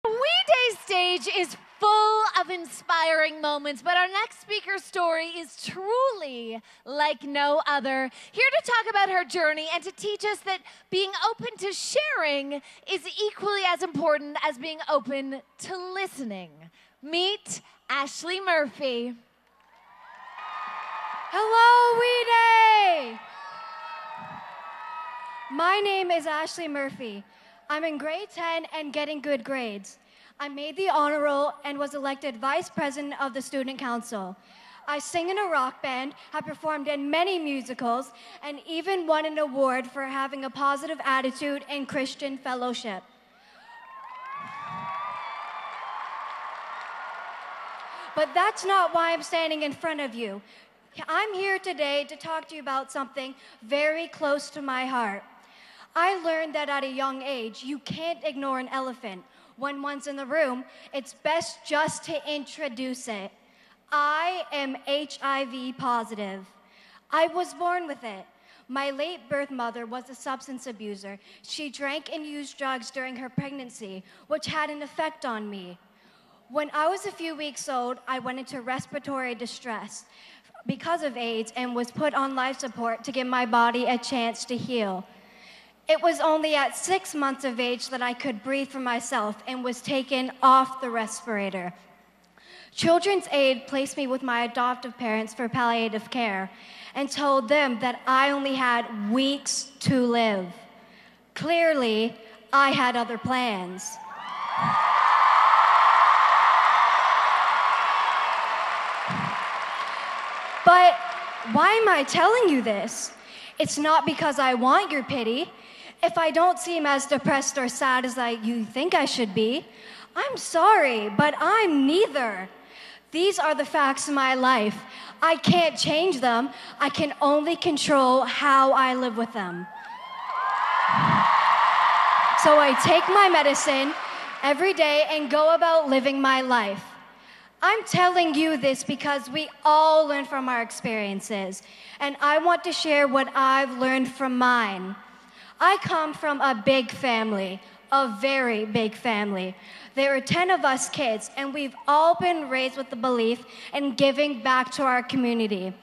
We Day stage is full of inspiring moments, but our next speaker's story is truly like no other. Here to talk about her journey and to teach us that being open to sharing is equally as important as being open to listening. Meet Ashley Murphy. Hello, We Day! My name is Ashley Murphy. I'm in grade 10 and getting good grades. I made the honor roll and was elected vice president of the student council. I sing in a rock band, have performed in many musicals, and even won an award for having a positive attitude in Christian fellowship. But that's not why I'm standing in front of you. I'm here today to talk to you about something very close to my heart. I learned that at a young age, you can't ignore an elephant. When one's in the room, it's best just to introduce it. I am HIV positive. I was born with it. My late birth mother was a substance abuser. She drank and used drugs during her pregnancy, which had an effect on me. When I was a few weeks old, I went into respiratory distress because of AIDS and was put on life support to give my body a chance to heal. It was only at 6 months of age that I could breathe for myself and was taken off the respirator. Children's Aid placed me with my adoptive parents for palliative care and told them that I only had weeks to live. Clearly, I had other plans. But why am I telling you this? It's not because I want your pity. If I don't seem as depressed or sad as you think I should be, I'm sorry, but I'm neither. These are the facts of my life. I can't change them. I can only control how I live with them. So I take my medicine every day and go about living my life. I'm telling you this because we all learn from our experiences, and I want to share what I've learned from mine. I come from a big family, a very big family. There are 10 of us kids, and we've all been raised with the belief in giving back to our community.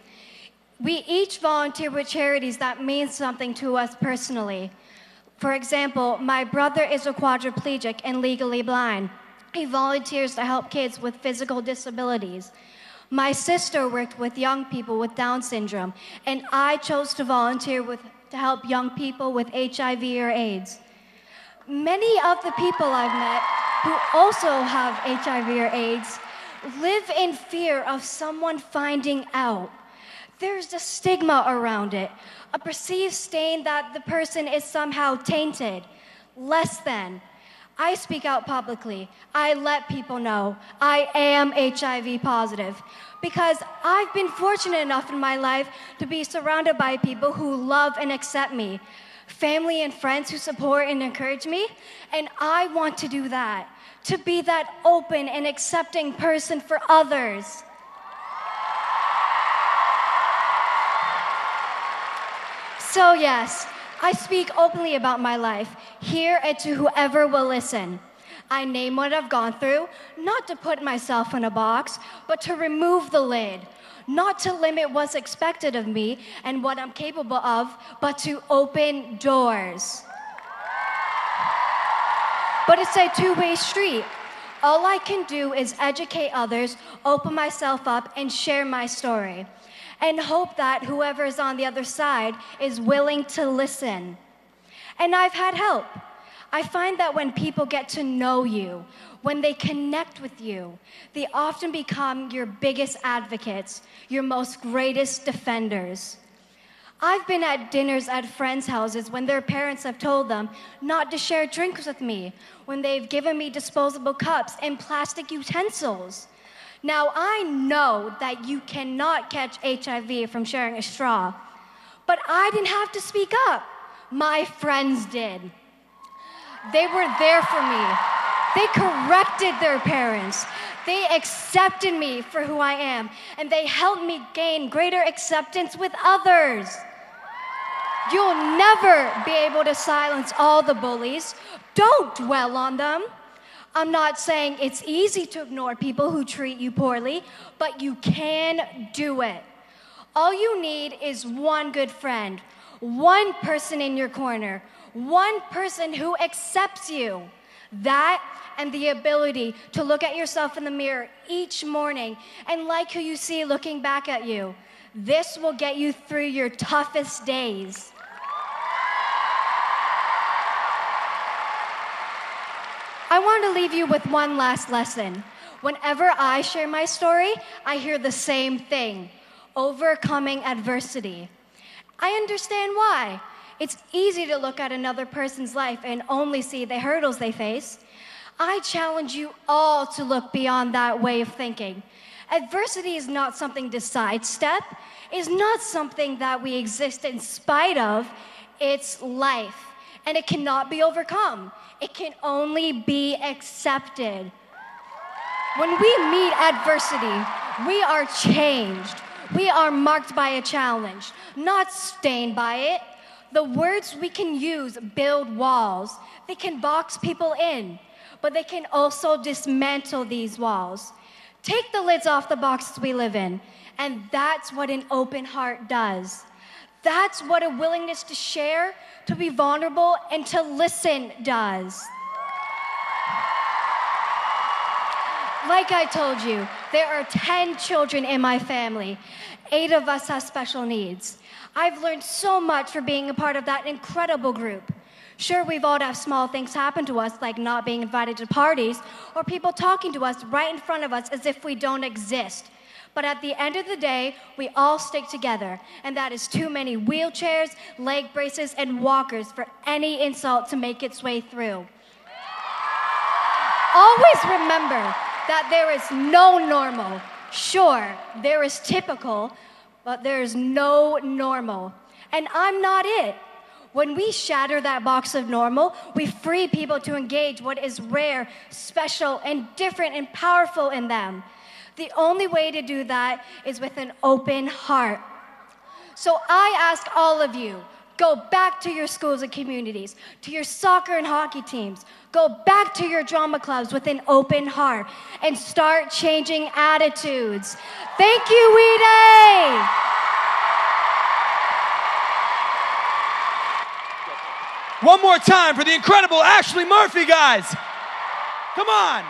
We each volunteer with charities that mean something to us personally. For example, my brother is a quadriplegic and legally blind. He volunteers to help kids with physical disabilities. My sister worked with young people with Down syndrome, and I chose to volunteer to help young people with HIV or AIDS. Many of the people I've met who also have HIV or AIDS live in fear of someone finding out. There's a stigma around it, a perceived stain that the person is somehow tainted, less than. I speak out publicly. I let people know I am HIV positive because I've been fortunate enough in my life to be surrounded by people who love and accept me, family and friends who support and encourage me, and I want to do that, to be that open and accepting person for others. So yes, I speak openly about my life, here and to whoever will listen. I name what I've gone through, not to put myself in a box, but to remove the lid. Not to limit what's expected of me and what I'm capable of, but to open doors. But it's a two-way street. All I can do is educate others, open myself up, and share my story, and hope that whoever is on the other side is willing to listen. And I've had help. I find that when people get to know you, when they connect with you, they often become your biggest advocates, your most greatest defenders. I've been at dinners at friends' houses when their parents have told them not to share drinks with me, when they've given me disposable cups and plastic utensils. Now, I know that you cannot catch HIV from sharing a straw, but I didn't have to speak up. My friends did. They were there for me. They corrected their parents. They accepted me for who I am, and they helped me gain greater acceptance with others. You'll never be able to silence all the bullies. Don't dwell on them. I'm not saying it's easy to ignore people who treat you poorly, but you can do it. All you need is one good friend, one person in your corner, one person who accepts you. That and the ability to look at yourself in the mirror each morning and like who you see looking back at you. This will get you through your toughest days. I want to leave you with one last lesson. Whenever I share my story, I hear the same thing: overcoming adversity. I understand why. It's easy to look at another person's life and only see the hurdles they face. I challenge you all to look beyond that way of thinking. Adversity is not something to sidestep. It's not something that we exist in spite of. It's life, and it cannot be overcome. It can only be accepted. When we meet adversity, we are changed. We are marked by a challenge, not stained by it. The words we can use build walls. They can box people in, but they can also dismantle these walls. Take the lids off the boxes we live in, and that's what an open heart does. That's what a willingness to share, to be vulnerable, and to listen does. Like I told you, there are 10 children in my family. 8 of us have special needs. I've learned so much from being a part of that incredible group. Sure, we've all had small things happen to us, like not being invited to parties, or people talking to us right in front of us as if we don't exist. But at the end of the day, we all stick together, and that is too many wheelchairs, leg braces, and walkers for any insult to make its way through. Always remember that there is no normal. Sure, there is typical, but there is no normal. And I'm not it. When we shatter that box of normal, we free people to engage what is rare, special, and different and powerful in them. The only way to do that is with an open heart. So I ask all of you, go back to your schools and communities, to your soccer and hockey teams. Go back to your drama clubs with an open heart and start changing attitudes. Thank you, Weeday! One more time for the incredible Ashley Murphy, guys. Come on.